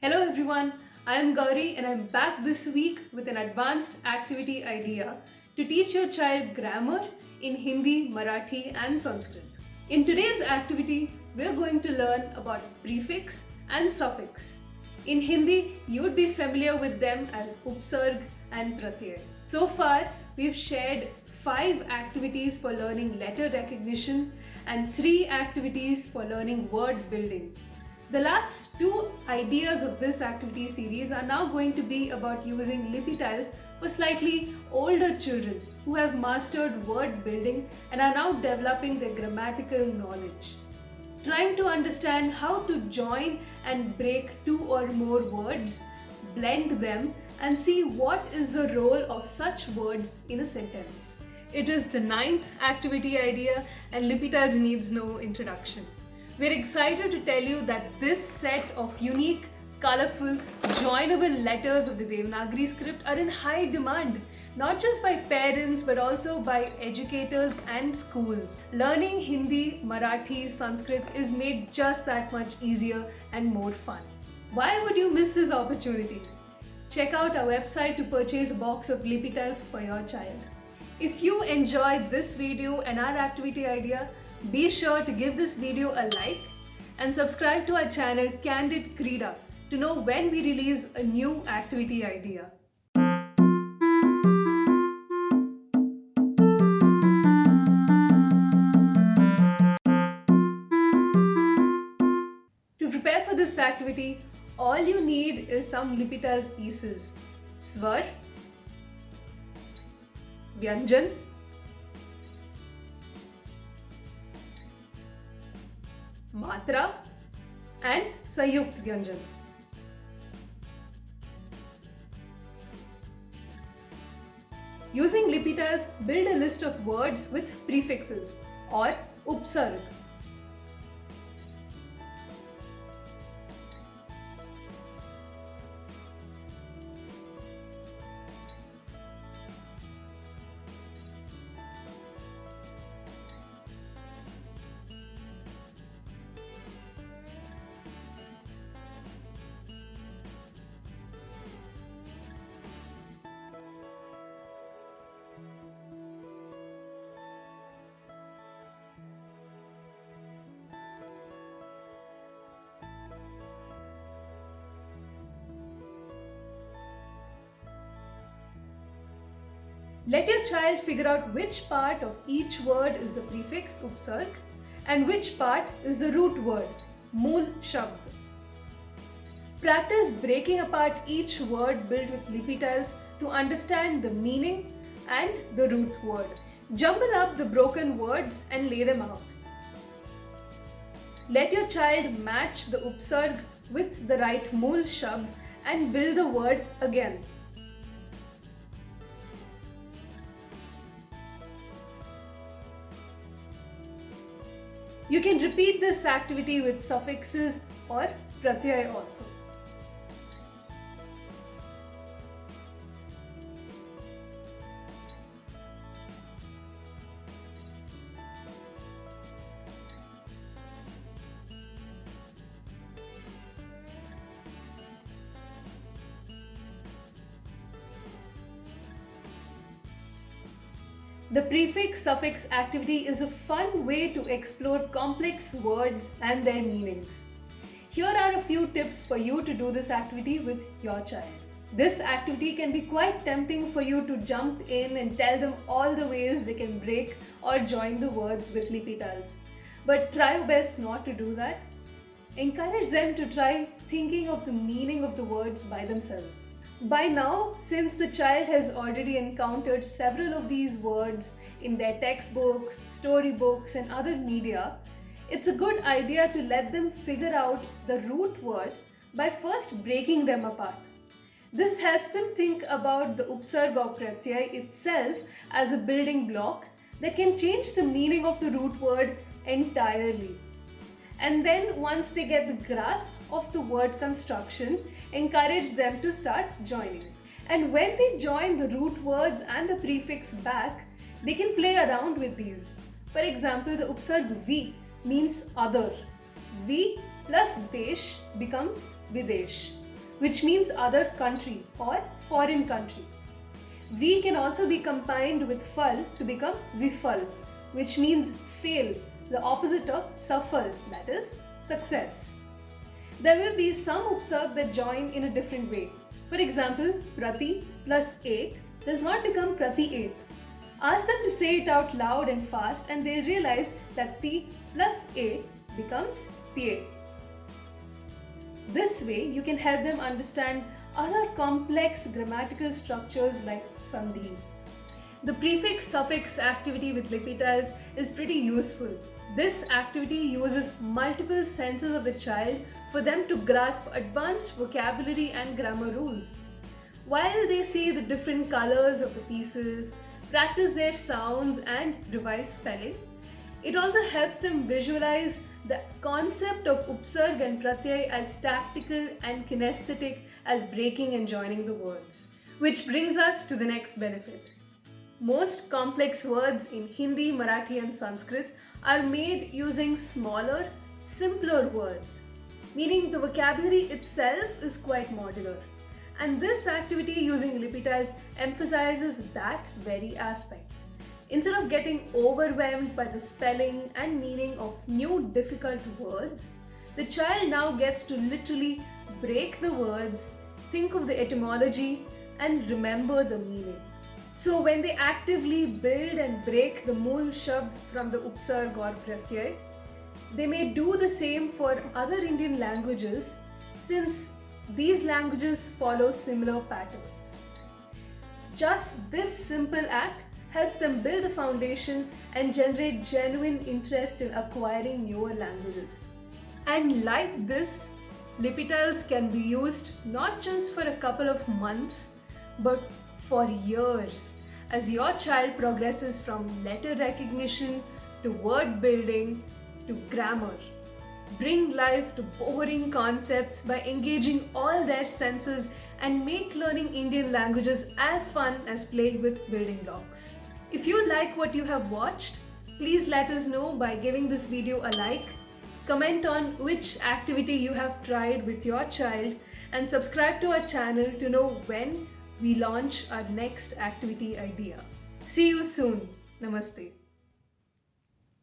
Hello everyone, I am Gauri and I'm back this week with an advanced activity idea to teach your child grammar in Hindi, Marathi and Sanskrit. In today's activity, we're going to learn about prefix and suffix. In Hindi, you would be familiar with them as Upsarg and Pratyay. So far, we've shared 5 activities for learning letter recognition and 3 activities for learning word building. The last 2 ideas of this activity series are now going to be about using Lipi Tiles for slightly older children who have mastered word building and are now developing their grammatical knowledge. Trying to understand how to join and break 2 or more words, blend them, and see what is the role of such words in a sentence. It is the 9th activity idea and Lipi Tiles needs no introduction. We're excited to tell you that this set of unique, colorful, joinable letters of the Devanagari script are in high demand, not just by parents but also by educators and schools. Learning Hindi, Marathi, Sanskrit is made just that much easier and more fun. Why would you miss this opportunity? Check out our website to purchase a box of Lipi Tiles for your child. If you enjoyed this video and our activity idea, be sure to give this video a like and subscribe to our channel Candid Creeda to know when we release a new activity idea. To prepare for this activity, all you need is some Lipi Tiles pieces: Swar, Vyanjan, Matra and Sanyukt Vyanjan. Using Lipi Tiles, build a list of words with prefixes or Upsarg. Let your child figure out which part of each word is the prefix Upsarg and which part is the root word Mool Shabd. Practice breaking apart each word built with Lipi Tiles to understand the meaning and the root word. Jumble up the broken words and lay them out. Let your child match the Upsarg with the right Mool Shabd and build the word again. You can repeat this activity with suffixes or Pratyay also. The prefix-suffix activity is a fun way to explore complex words and their meanings. Here are a few tips for you to do this activity with your child. This activity can be quite tempting for you to jump in and tell them all the ways they can break or join the words with Lipi Tiles. But try your best not to do that. Encourage them to try thinking of the meaning of the words by themselves. By now, since the child has already encountered several of these words in their textbooks, storybooks and other media, it's a good idea to let them figure out the root word by first breaking them apart. This helps them think about the Upsarg or Pratyay itself as a building block that can change the meaning of the root word entirely. And then once they get the grasp of the word construction, encourage them to start joining. And when they join the root words and the prefix back, they can play around with these. For example, the Upsarg V means other. V plus Desh becomes Videsh. which means other country or foreign country. We can also be combined with fal to become vifal, which means fail, the opposite of safal, that is success. There will be some upsarg that join in a different way. For example, prati plus ek does not become pratyay. Ask them to say it out loud and fast and they'll realize that ti plus a becomes tie. This way you can help them understand other complex grammatical structures like sandhi. The prefix-suffix activity with Lipi Tiles is pretty useful. This activity uses multiple senses of the child for them to grasp advanced vocabulary and grammar rules. While they see the different colors of the pieces, practice their sounds and revise spelling, it also helps them visualize the concept of Upsarg and Pratyay as tactical and kinesthetic as breaking and joining the words. Which brings us to the next benefit. Most complex words in Hindi, Marathi and Sanskrit are made using smaller, simpler words, meaning the vocabulary itself is quite modular. And this activity using Lipi Tiles emphasizes that very aspect. Instead of getting overwhelmed by the spelling and meaning of new difficult words, the child now gets to literally break the words, think of the etymology, and remember the meaning. So when they actively build and break the mool shabd from the upsarg or pratyay, they may do the same for other Indian languages since these languages follow similar patterns. Just this simple act helps them build a foundation and generate genuine interest in acquiring newer languages. And like this, Lipi Tiles can be used not just for a couple of months, but for years as your child progresses from letter recognition to word building to grammar. Bring life to boring concepts by engaging all their senses and make learning Indian languages as fun as playing with building blocks. If you like what you have watched, please let us know by giving this video a like, comment on which activity you have tried with your child, and subscribe to our channel to know when we launch our next activity idea. See you soon. Namaste.